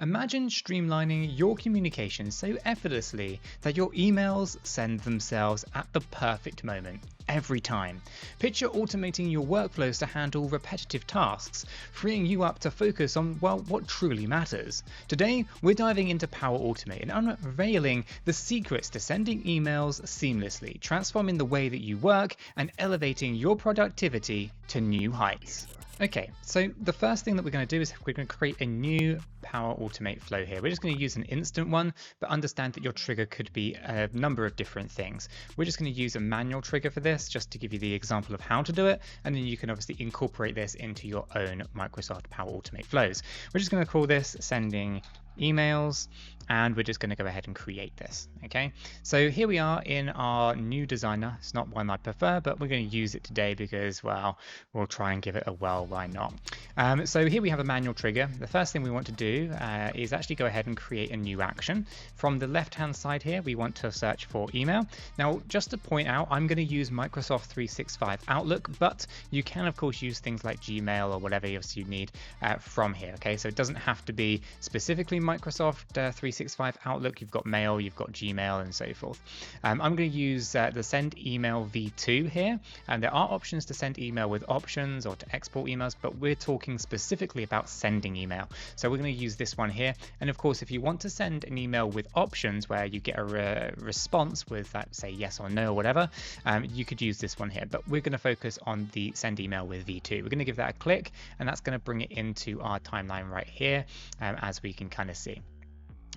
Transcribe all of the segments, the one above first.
Imagine streamlining your communication so effortlessly that your emails send themselves at the perfect moment, every time. Picture automating your workflows to handle repetitive tasks, freeing you up to focus on, well, what truly matters. Today, we're diving into Power Automate and unveiling the secrets to sending emails seamlessly, transforming the way that you work and elevating your productivity to new heights. Okay, so the first thing that we're going to do is we're going to create a new Power Automate flow here. We're just going to use an instant one, but understand that your trigger could be a number of different things. We're just going to use a manual trigger for this, just to give you the example of how to do it, and then you can obviously incorporate this into your own Microsoft Power Automate flows. We're just going to call this sending emails, and we're just going to go ahead and create this. Okay, so here we are in our new designer. It's not one I prefer, but we're going to use it today because, well, we'll try and give it a well, why not. So here we have a manual trigger. The first thing we want to do is actually go ahead and create a new action. From the left hand side here, we want to search for email. Now, just to point out, I'm going to use Microsoft 365 Outlook, but you can of course use things like Gmail or whatever else you need from here. Okay, so it doesn't have to be specifically Microsoft 365 Outlook. You've got Mail, you've got Gmail, and so forth. I'm going to use the Send Email V2 here, and there are options to send email with options or to export emails, but we're talking specifically about sending email. So we're going to use this one here. And of course, if you want to send an email with options where you get a response with that, say yes or no or whatever, you could use this one here. But we're going to focus on the Send Email with V2. We're going to give that a click, and that's going to bring it into our timeline right here, as we can kind of see.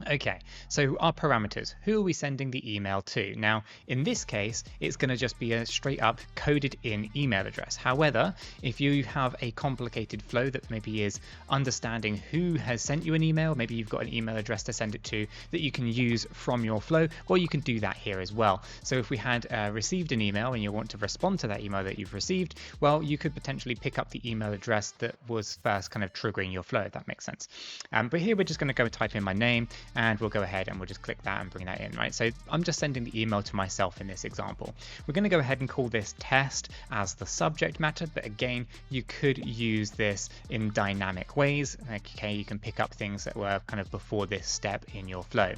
Okay, so our parameters, who are we sending the email to? Now, in this case, it's going to just be a straight up coded in email address. However, if you have a complicated flow that maybe is understanding who has sent you an email, maybe you've got an email address to send it to that you can use from your flow, well, you can do that here as well. So if we had received an email and you want to respond to that email that you've received, well, you could potentially pick up the email address that was first kind of triggering your flow, if that makes sense. But here we're just going to go type in my name, and we'll go ahead and we'll just click that and bring that in, right? So I'm just sending the email to myself in this example. We're going to go ahead and call this test as the subject matter, but again, you could use this in dynamic ways. Okay, you can pick up things that were kind of before this step in your flow.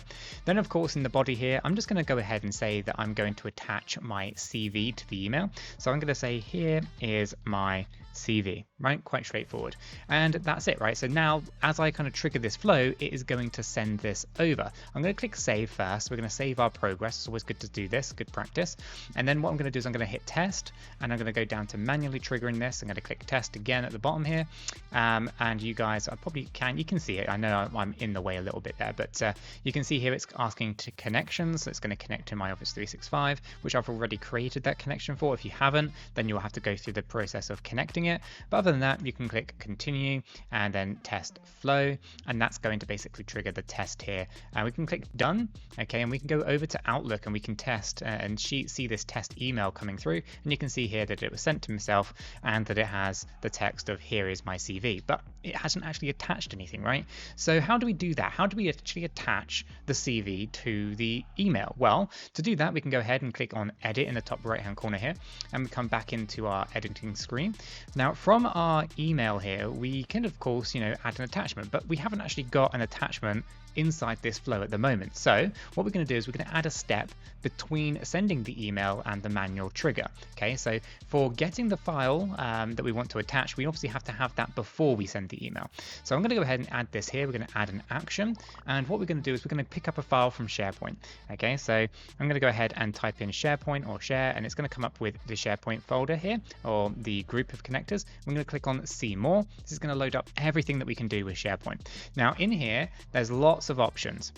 Then of course in the body here, I'm just going to go ahead and say that I'm going to attach my CV to the email. So I'm going to say here is my CV, right? Quite straightforward. And that's it, right? So now as I kind of trigger this flow, it is going to send this over. I'm going to click save first. We're going to save our progress. It's always good to do this, good practice. And then what I'm going to do is I'm going to hit test, and I'm going to go down to manually triggering this. I'm going to click test again at the bottom here. And you guys you can see it. I know I'm in the way a little bit there, but you can see here it's asking to connections. So it's going to connect to my Office 365, which I've already created that connection for. If you haven't, then you'll have to go through the process of connecting it. But other than that, you can click continue and then test flow, and that's going to basically trigger the test here. And we can click done, okay, and we can go over to Outlook and we can test and see this test email coming through, and you can see here that it was sent to myself and that it has the text of here is my CV, but it hasn't actually attached anything, right? So how do we do that? How do we actually attach the CV to the email? Well, to do that, we can go ahead and click on edit in the top right hand corner here, and we come back into our editing screen. Now from our email here, we can of course, add an attachment, but we haven't actually got an attachment inside this flow at the moment. So what we're going to do is we're going to add a step between sending the email and the manual trigger. Okay, so for getting the file that we want to attach, we obviously have to have that before we send the email. So I'm going to go ahead and add this here. We're going to add an action, and what we're going to do is we're going to pick up a file from SharePoint. Okay, so I'm going to go ahead and type in SharePoint or share, and it's going to come up with the SharePoint folder here, or the group of connectors. I'm going to click on see more. This is going to load up everything that we can do with SharePoint. Now in here, there's lots of options.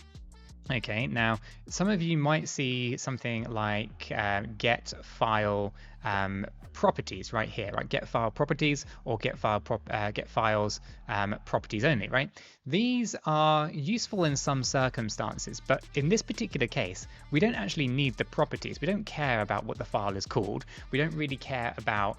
Okay, now some of you might see something like get file properties right here, right? Get file properties or get files properties only, right? These are useful in some circumstances, but in this particular case, we don't actually need the properties. We don't care about what the file is called. We don't really care about,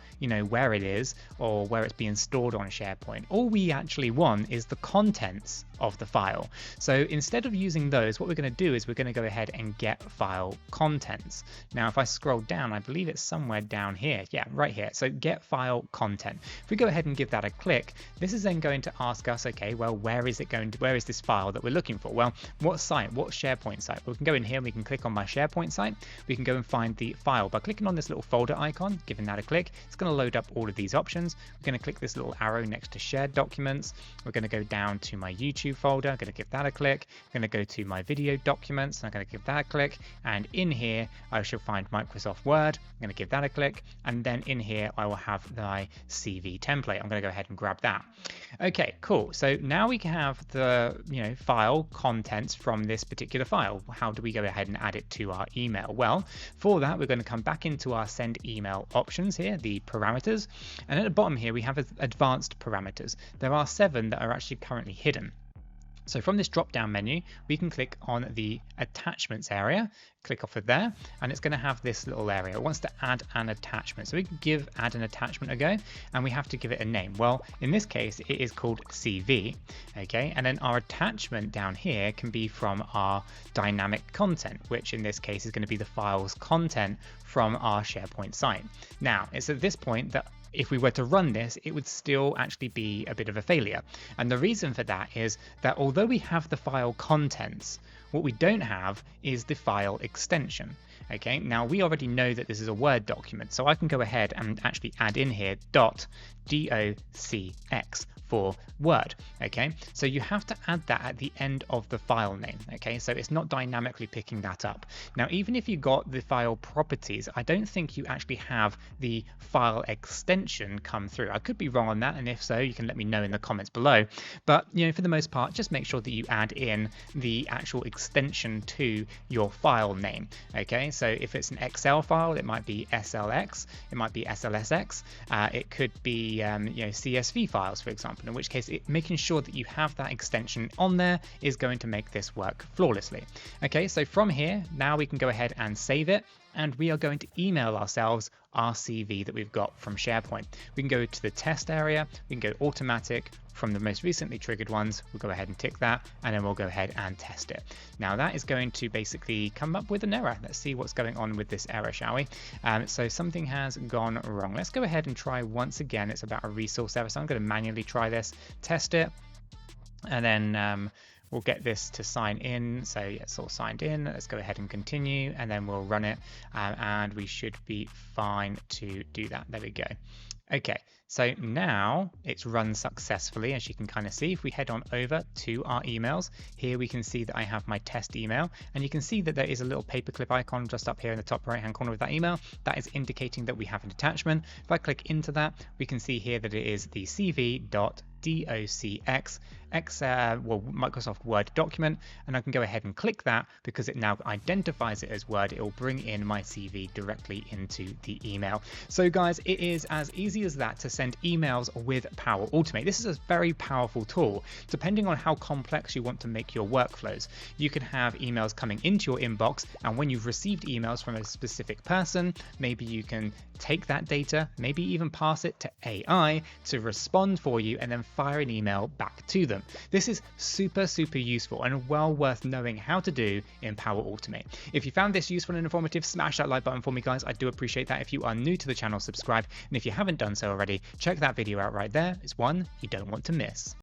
where it is or where it's being stored on SharePoint. All we actually want is the contents of the file. So instead of using those, what we're going to do is we're going to go ahead and get file contents. Now, if I scroll down, I believe it's somewhere down here, yeah, right here. So get file content. If we go ahead and give that a click, this is then going to ask us, okay, well, where is this file that we're looking for? Well, what site, what SharePoint site? We can go in here and we can click on my SharePoint site. We can go and find the file by clicking on this little folder icon, giving that a click. It's going to load up all of these options. We're going to click this little arrow next to shared documents. We're going to go down to my YouTube folder. I'm going to give that a click. I'm going to go to my video documents. I'm going to give that a click. And in here, I shall find Microsoft Word. I'm going to give that a click. And then in here, I will have my CV template. I'm going to go ahead and grab that. Okay, cool. So now we have the file contents from this particular file. How do we go ahead and add it to our email? Well, for that, we're going to come back into our send email options here, the parameters. And at the bottom here, we have advanced parameters. There are 7 that are actually currently hidden. So from this drop-down menu, we can click on the attachments area, click off of there, and it's going to have this little area. It wants to add an attachment. So we can give add an attachment a go, and we have to give it a name. Well, in this case, it is called CV, okay? And then our attachment down here can be from our dynamic content, which in this case is going to be the file's content from our SharePoint site. Now, it's at this point that if we were to run this, it would still actually be a bit of a failure. And the reason for that is that although we have the file contents, what we don't have is the file extension. Okay, now we already know that this is a Word document, so I can go ahead and actually add in here .docx for Word. Okay, so you have to add that at the end of the file name. Okay, so it's not dynamically picking that up. Now, even if you got the file properties, I don't think you actually have the file extension come through. I could be wrong on that, and if so, you can let me know in the comments below. But for the most part, just make sure that you add in the actual extension to your file name. Okay, so if it's an Excel file, it might be SLX, it might be SLSX, it could be CSV files, for example, in which case making sure that you have that extension on there is going to make this work flawlessly. Okay, so from here, now we can go ahead and save it, and we are going to email ourselves our CV that we've got from SharePoint. We can go to the test area, we can go automatic. From the most recently triggered ones, we'll go ahead and tick that, and then we'll go ahead and test it. Now that is going to basically come up with an error. Let's see what's going on with this error, shall we? So something has gone wrong. Let's go ahead and try once again. It's about a resource error, so I'm going to manually try this, test it, and then we'll get this to sign in. So yeah, it's all signed in. Let's go ahead and continue, and then we'll run it, and we should be fine to do that. There we go. Okay, so now it's run successfully, as you can kind of see. If we head on over to our emails, here we can see that I have my test email, and you can see that there is a little paperclip icon just up here in the top right hand corner of that email. That is indicating that we have an attachment. If I click into that, we can see here that it is the CV.docx Microsoft Word document, and I can go ahead and click that because it now identifies it as Word. It will bring in my CV directly into the email. So guys, it is as easy as that to send emails with Power Automate. This is a very powerful tool. Depending on how complex you want to make your workflows, you can have emails coming into your inbox, and when you've received emails from a specific person, maybe you can take that data, maybe even pass it to AI to respond for you, and then fire an email back to them. This is super useful and well worth knowing how to do in Power Automate. If you found this useful and informative, smash that like button for me, guys. I do appreciate that. If you are new to the channel, subscribe, and if you haven't done so already, check that video out right there. It's one you don't want to miss.